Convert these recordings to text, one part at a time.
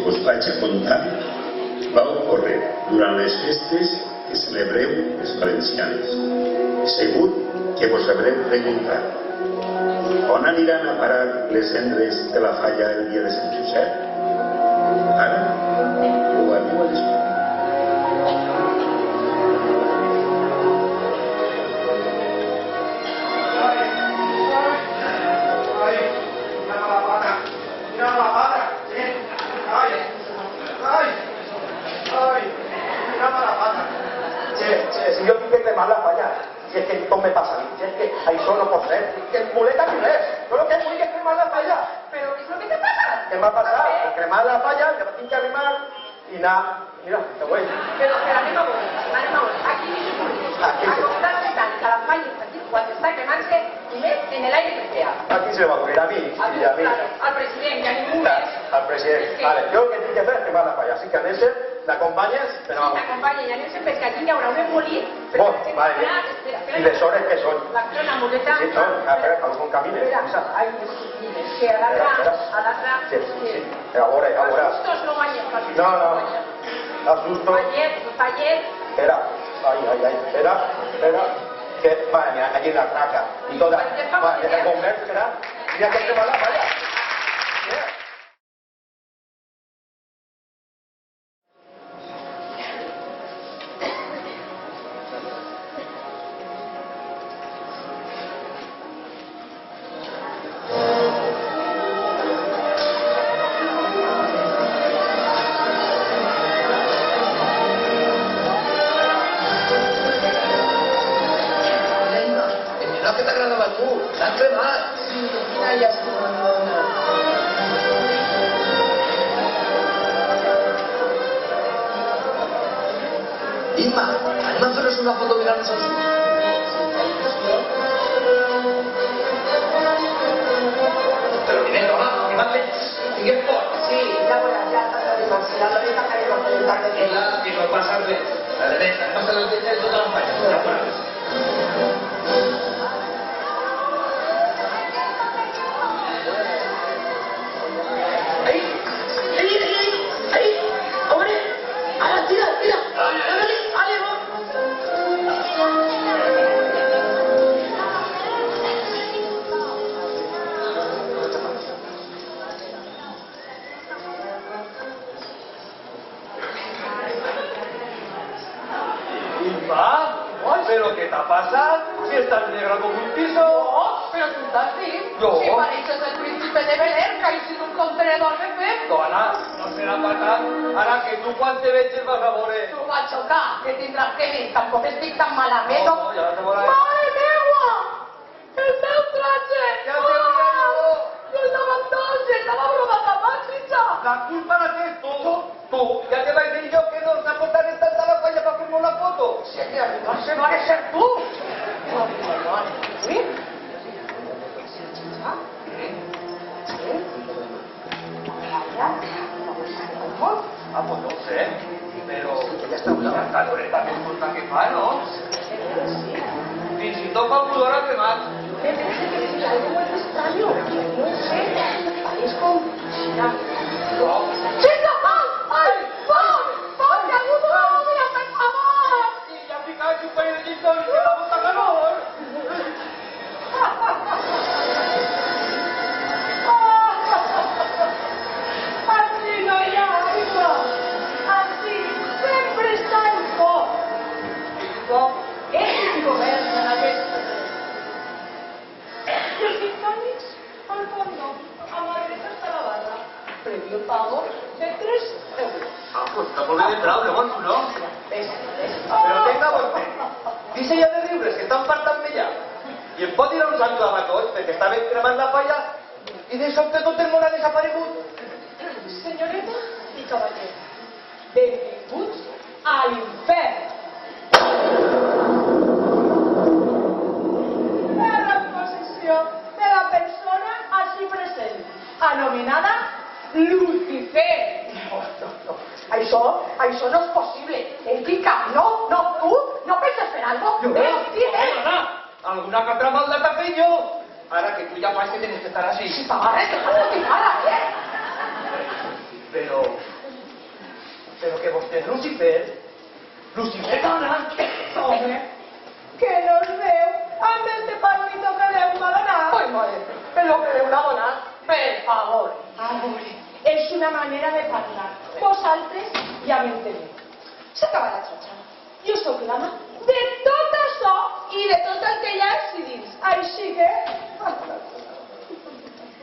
que vos vaig a contar va ocórrer durant les festes que celebreu els valencians. Segur que vos haurem preguntat on aniran a parar les cendres de la falla el dia de Sant Josep? Ara ho arribo a descobrir. Si yo tinc que cremar la falla, si és que tot me passa a mi, si és que això no pot ser, que muleta ni res, jo el que vull és cremar la falla. Però què és el que t'ha passat? Què m'ha passat? Que cremar la falla, que la tinc que arrimar i anar, mira, te vull. Però anem a veure, aquí ni se públic, a contar tant que la falla està aquí quan està cremant-se i més en l'aire que crea. Aquí se va a ocurrir a mi i a mi. Al president i a ningú més. Al president. Vale, jo el que tinc que fer és cremar la falla, així que anésser, t'acompanyes, però... Sí, t'acompanya, i anem sempre que aquí hi haurà un embolit. Vale, i les hores que són? La muleta... Sí, són, espera, algun camí. Espera, ai, que a l'altre... Sí, a veure. Els sustos no guanyen. No, els sustos... Fallet. Espera, espera, que, vale, mira, allí la traca y toda, vale, el bomber, espera, mira que se va la falla. Que t'agradava a tu, l'han cremat. Sí, quina llàstima, dona. Imma, anem a fer-nos una foto mirant-nos als ulls. Però vine, dona, anima't. Tinguem por. Sí, ja veuràs, ja estàs animant-se. La Loreta que li va preguntar de què. Que no passa res. La Loreta, passa la Loreta de tota la falla. Ja veuràs. ¿Pero qué te ha pasado? Si estás negra como un piso. No, però tu estàs dit. No. Si pareixes el príncipe de Belén, que ha sigut un contenedor de fet. Dona, no serà passat. Ara que tu quan te veig el vas a veure. Tu va xocar, que tindràs que dir, tampoc estic tan malament. No, ja te veuràs. Mare meua! El meu traje! Ja te veuràs. Jo estava amb tots, estava bromant amb Xitxa. La culpa la tens tu. Tu, ja te vaig dir jo que no ens aportaré tanta la falla para fer-me una foto. Señor, no se va a ser tú. ¿Sí? Ah, pues no sé, però ja està una caloreta més curta que fa, no? Fins i tot fa pudor a cremat. Me parece que es algo muy extraño. No sé, es como... ¡Chica! ¡Ay! ¡Pon! ¡Pon! ¡Que algún no me la pensaba! I ja ficat un parell de lliçons que la bota calor. Así no hay agua. Así siempre está el foc. El foc és un govern de la pesta. Y els titànics, al fondo, a la dreta està la barra. Previo pago de 3 euros. Ah, pues no volem entrar, llavors, no? ¿Ves? Però tenga vostè. Dice ja de riures, que estan partant-me ja. I em pot dir on s'han clavat tots, perquè estaven cremant la falla i de sobte tot el món ha desaparegut. Señorita y caballero, benvinguts a l'infern. La reposició de la persona així present, anomenada Lucifer. No. Això no és possible. En quin cap? No, tu no penses fer algo? Alguna que altra maldad ha fet jo. Ara que tu ja fas que tens que estar així. Si t'agarres, déjame de cara, Però Porque vostè és Lucifer. Lucifer dona. Home, que no es veu amb este palmito que Déu m'ha donat. Ai, mare, però que Déu l'ha donat, per favor. A veure, és una manera de parlar. Vosaltres ja m'enteneu. S'acaba la xotxa. Jo sóc l'ama de tot això i de tot el que hi ha així dins. Així que...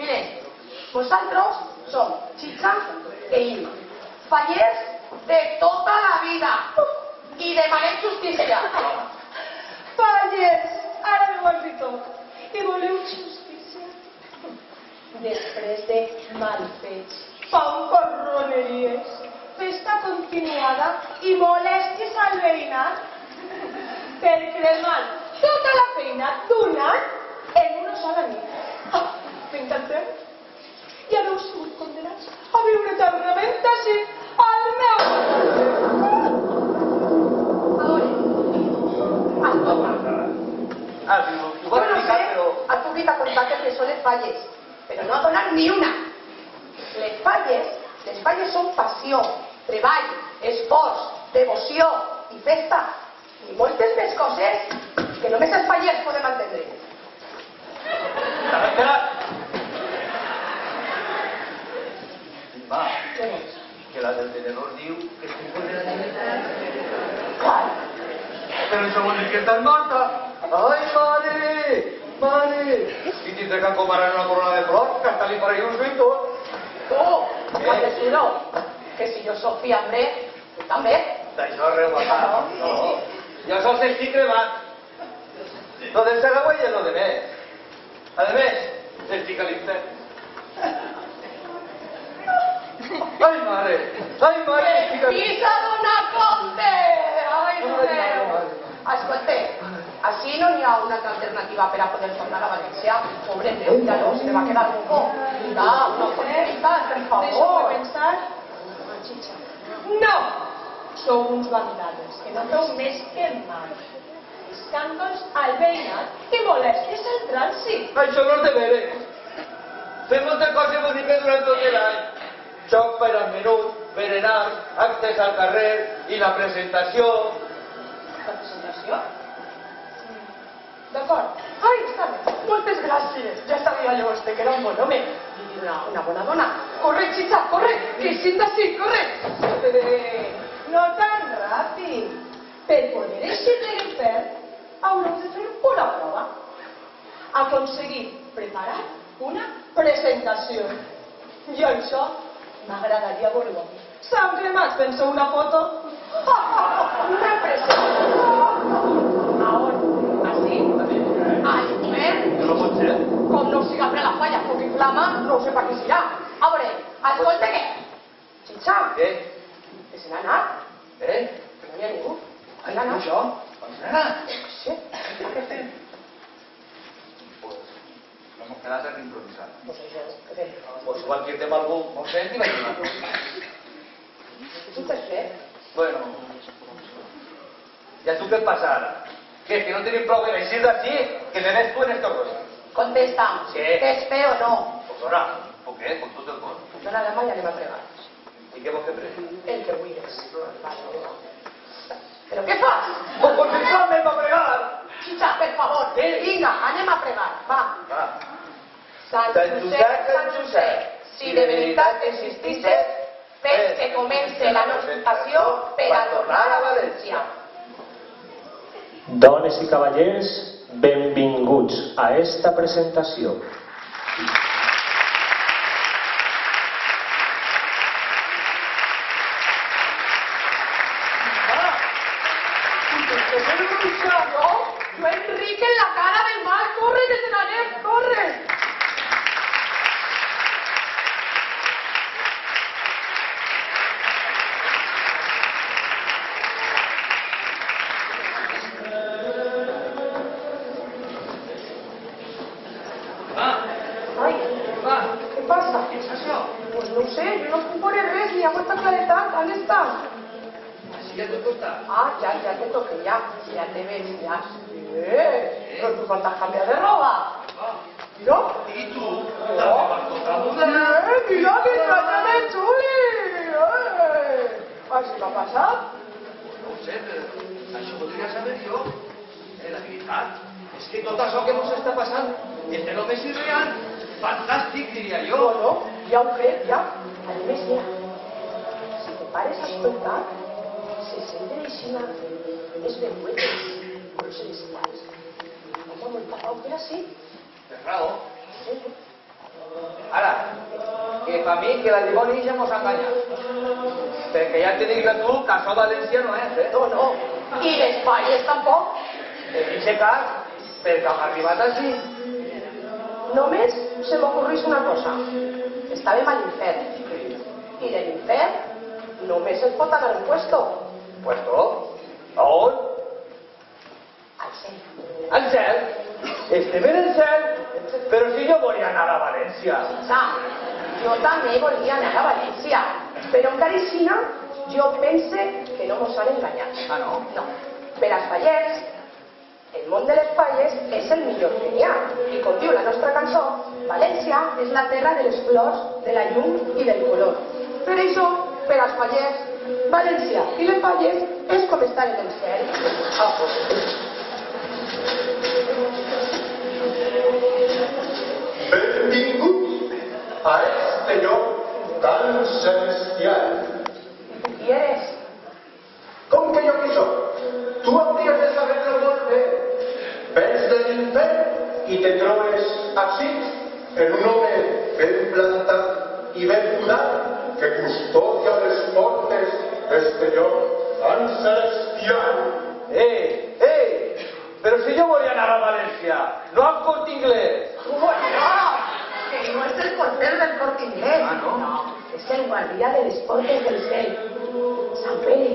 Mire, vosaltres som Chicha e Ima, fallers de tota la vida i demanem justícia. Pallers, ara m'ho has dit tot. I voleu justícia? Després de malfets, fanfarroneries, festa continuada i molèsties al veïnat per cremar tota la feina d'un any en una sola nit. M'encantem? I haveu sigut condenats a viure eternament així al meu Jo no sé, has pogut contar que són les falles, però no ha donat ni una. Les falles són passió, treball, esforç, devoció i festa, i moltes més coses que només els fallers podem entendre. T'has enterat? Va, que la del tenedor diu que estic condenat. Clar, Però això vol dir que estàs morta. Ai, mare, mare. I tindré que comparar una corona de flors, que hasta li faré un suito. tu, campesino, que si jo soc fiambre, tu també. D'això reguatat. No, jo sols estic cremat. Lo del Saragüey és lo de més. A més, estic a l'infern. Ai, mare, estic a I s'ha donat compte! Ai, Déu! Escolta, així no hi ha una altra alternativa per a poder tornar a València. Pobre Déu, ja no, se va quedar loco. Mira, una oportunitat, per Deixeu-me favor. pensar. Chicha. No! Sou uns vandales, que no feu més que mal. Escàndols al veïnat i molèsties al trànsit. Això no és de veres. Fem moltes coses boniques durant tot l'any. Xoc per al menut, berenars, actes al carrer i la presentació. La presentació? D'acord. Ai, està bé. Moltes gràcies. Ja sabia jo que era un bon home. I una bona dona. Corre, Chicha, corre, que si d'ací, corre. No tan ràpid. Per poder eixir de l'infern, haureu de fer una prova. Aconseguir preparar una presentació. I això m'agradaria veure-ho. Sant Cremat, penseu una foto? Una presentació. A on? Així? Al govern? No pot ser. Com no siga per la falla, foc i flama, no sé per què serà. A veure, escolta què? Chicha, Què? que se n'ha anat. Eh? Que no hi ha ningú. Ai, això? On se n'ha anat? Sí, què fem? Pues no hemos quedado en improvisar. Pues això, què fem? Pues igual que irte amb algú, no sé, t'hi vaig donar. Tu t'has fet? Bueno, ¿y a tú qué pasa ahora? ¿Qué? ¿Que no tenéis prou en eixir d'ací? Que me ves tú en estos rollos. Contesta, Sí. que és feo o no? Pues ahora, ¿por qué? Con todo el cor. Dona la mà i anem a pregar. ¿Y qué vos que pre? El que vulguis. Però què fas? Pues porque me va a pregar. Chicha, per favor, Sí. vinga, anem a pregar, va. Va. Sant Josep, Sant Josep, si de veritat existisses, fes que comence la notificació per a tornar a València. Dones i cavallers, benvinguts a esta presentació. Jo, Enrique, en la cara del mal, corre, que se n'anem, corre! Ai, què passa? Què és això? Pues no ho sé, jo no puc veure res, ni ha molta claretat, on està? Així ja tot està. Ah, ya te toqué, ya te ves, ya. Sí, pero tú faltas cambiar de ropa. Mira. I tu? No. També vas tocar una? Mira, que trata de chuli. Así va tot això que ens està passant entre l'home irreal, fantàstic, diria jo. No, ja ho crec, ja. A més, mira, si te pares a escoltar, se senten aixina les veuetes, com celestials. Home, molta pau que era sí. Tens raó. Sí. Ara, que per mi que la dimoni ja mos ha enganyat. Perquè ja te dic que tu, que això València no és, eh? No. I les falles tampoc. En aquest cas, perquè hem arribat així. Només se m'ocorreix una cosa. Estàvem a l'infern. I de l'infern només es pot anar a un puesto. Puesto? A on? Al cel. Al cel? Estem en el cel? Però si jo volia anar a València. Jo també volia anar a València. Però encara així, jo pense que no mos han enganyat. Ah, no? No. Per als fallers, el món de les falles és el millor que n'hi ha. I com diu la nostra cançó, València és la terra de les flors, de la llum i del color. Per això, per als fallers, València i les falles és com estar en el cel. Benvingut a este lloc tan celestial. Qui eres? Com que jo qui soc? Tu hauries de saber-lo molt bé. Vens de l'infern i te trobes així, en un home ben plantat i ben fundat que custodia les portes d'este lloc tan celestial. Però si jo volia anar a València, no al Corte Inglés. Bueno, que no és el porter del Corte Inglés. Ah, no? No, és el guardià de les portes del cel. Sant Pere.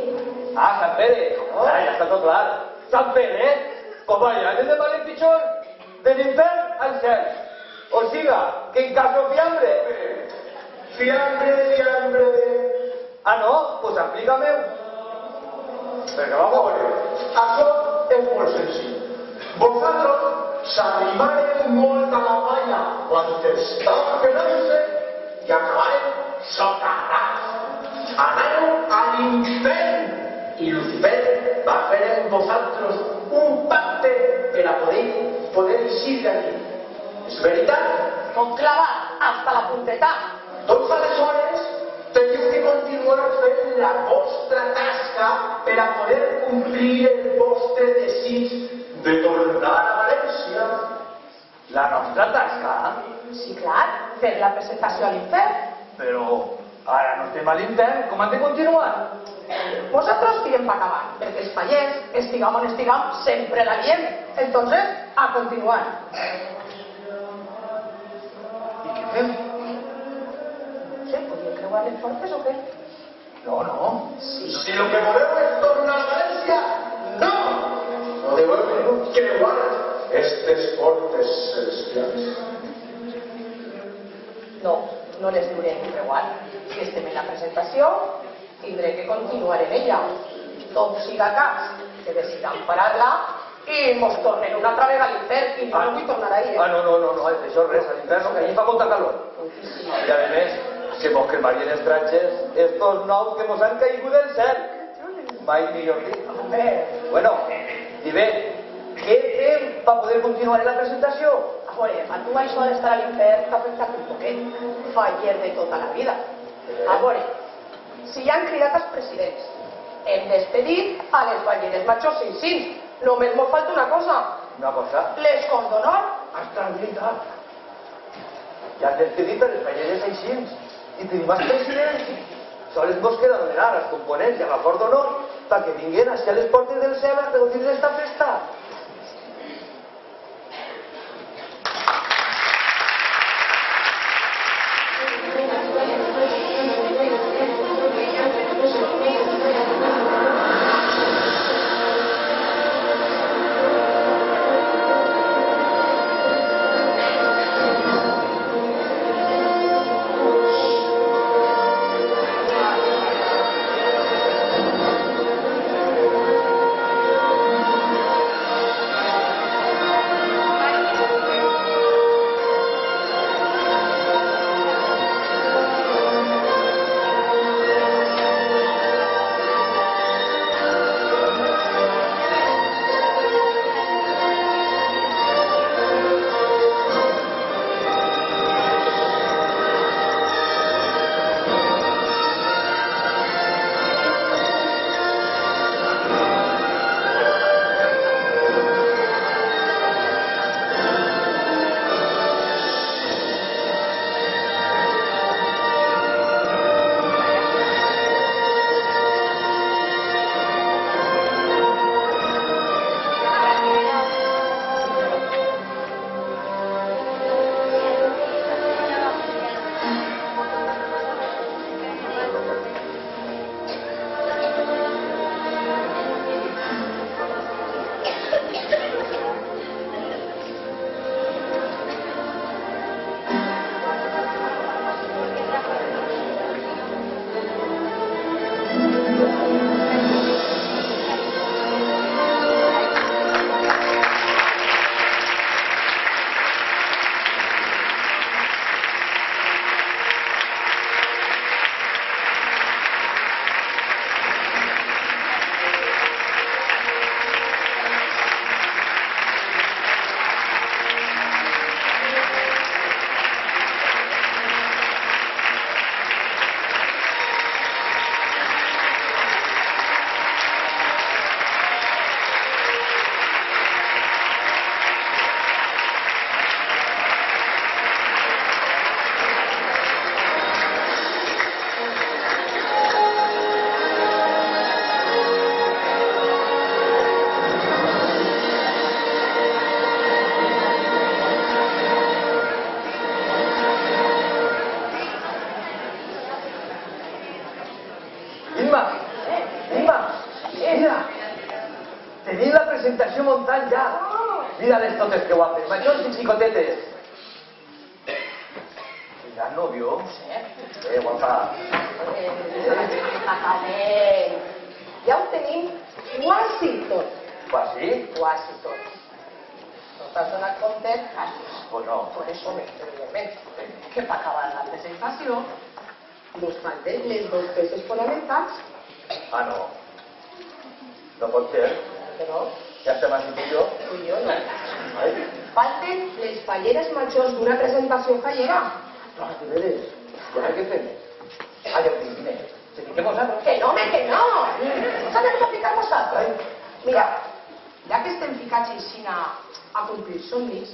Ah, Sant Pere. Ah, ja està tot clar. Sant Pere, pues vaya, anem de mal en pitjor, de l'infern al cel. O siga, que en caso fiambre. Fiambre. Ah, no? Pues aplícame. Perquè vamos. Això és molt senzill. Vosaltres s'animareu molt a la palla quan estava fent-se i acabareu soterrats. Anàreu a l'infern i Lucifer va fer amb vosaltres un pacte per a poder eixir d'aquí. És veritat? Com clavat, hasta la punteta. Doncs aleshores teniu que continuar fent la vostra tasca per a poder complir el vostre desig de tornar a València. La nostra tasca? Sí, clar, fer la presentació a l'infern. Però ara no estem a l'infern, com han de continuar? Nosotros siguen para acabar, perquè els fallers, estigam on estigam, sempre la liem. Entonces, a continuar. I què fem? No sé, podríem creuar les portes o què? No. Si lo que voleu és tornar a València, no! No deveu creuar estes portes celestials. No les durem creuar. Si estem en la presentació, tindré que continuar en ella. Tot siga cas que decidam parar-la i mos tornen una altra vegada a l'infern i no vull tornar ahí. Ah, no, això res, a l'infern, que allí fa molta calor. I a més, que mos cremarien els tratges estos nous que mos han caigut del cel. Mai millor dit. Bueno, i bé, què fem per poder continuar en la presentació? A veure, a tu això d'estar a l'infern t'ha afectat un poquet. Faller de tota la vida. A veure, si ja han cridat els presidents, hem despedit a les balleres machos cincins. Només mos falta una cosa. Una cosa? Les d'honor. Estabilitat. Ja han despedit a les balleres aixins. I tenim els presidents. Sols mos queda donar als components i a la Fort d'Honor perquè vinguin a les portes del cel a gaudir d'esta festa. Mima, mira, tenéis la presentació montant ja. Mira-les totes que guapes, majors i xicotetes. Mira, novio. Guapa. Ja ho tenim quasi tot. Quasi? Quasi tot. No t'has donat compte? Pues no. Por eso evidentment, que para acabar la presentació nos falten les dos peces fonamentals. Ah, no. No pot ser. Que no? Ja estem aquí tu i jo. Tu i jo no. Ai, Falten les falleres majors d'una presentació fallera. de veres. I ara què fem? Ah, ja ho tinc, dime. Se fiquem nosaltres? Que no, home, que no! Ens anem a ficar nosaltres. Mira, ja que estem ficats així a complir somnis,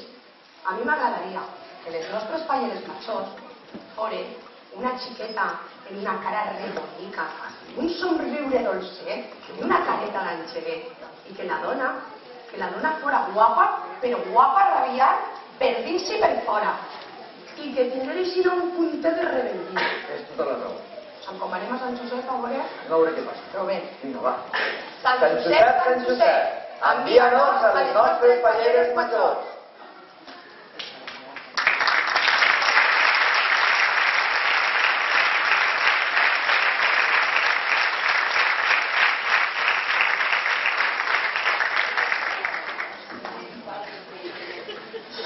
a mi m'agradaria que les nostres falleres majors foren una xiqueta en una cara rebonica, un somriure dolcet i una careta d'angelet, i que la dona fora guapa, però guapa rabiar per dins i per fora, i que tingués un puntet de rebel·lia. És tota la raó. Encomanem a Sant Josep, a veure? No veuré què passa. Però bé, Vinga, va. Sant Josep, envia-nos a les nostres falleres majors.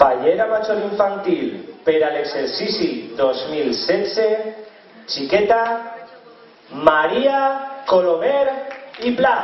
Fallera major infantil per a l'exercici 2016, xiqueta Maria Colomer i Pla.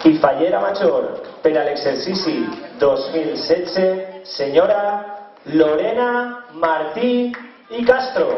I fallera major per a l'exercici 2016, senyora Lorena Martí i Castro.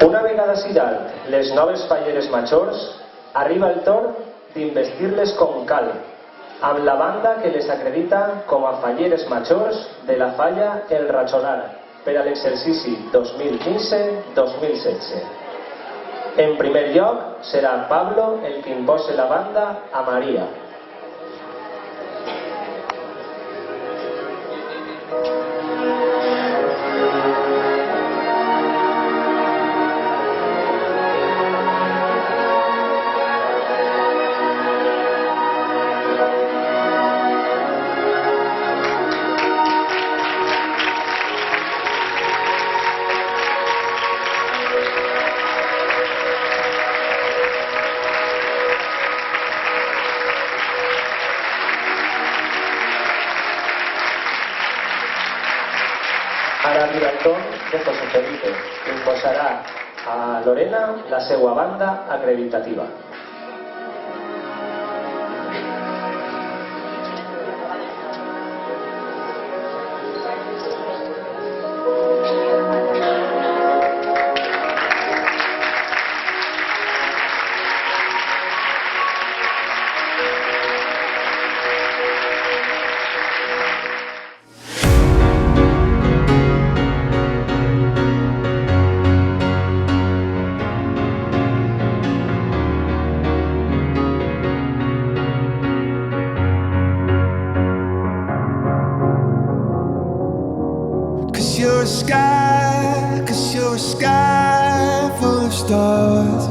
Una vegada s'hi dalt les noves falleres majors, arriba el torn d'investir-les com cal, amb la banda que les acredita com a falleres majors de la falla El Rachonar per a l'exercici 2015-2016. En primer lloc serà Pablo el que impose la banda a Maria. Ara arriba el torn de José Felipe, que imposarà a Lorena la seva banda acreditativa. sky, 'cause you're a sky full of stars.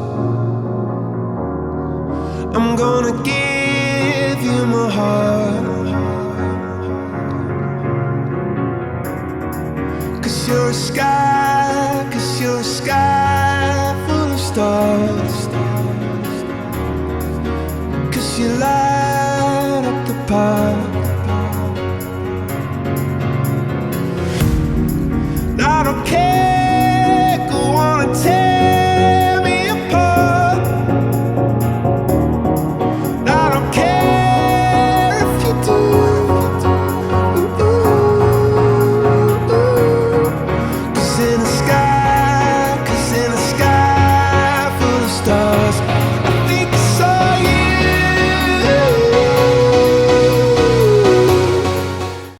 I'm gonna give you my heart, 'cause you're a sky, 'cause you're a sky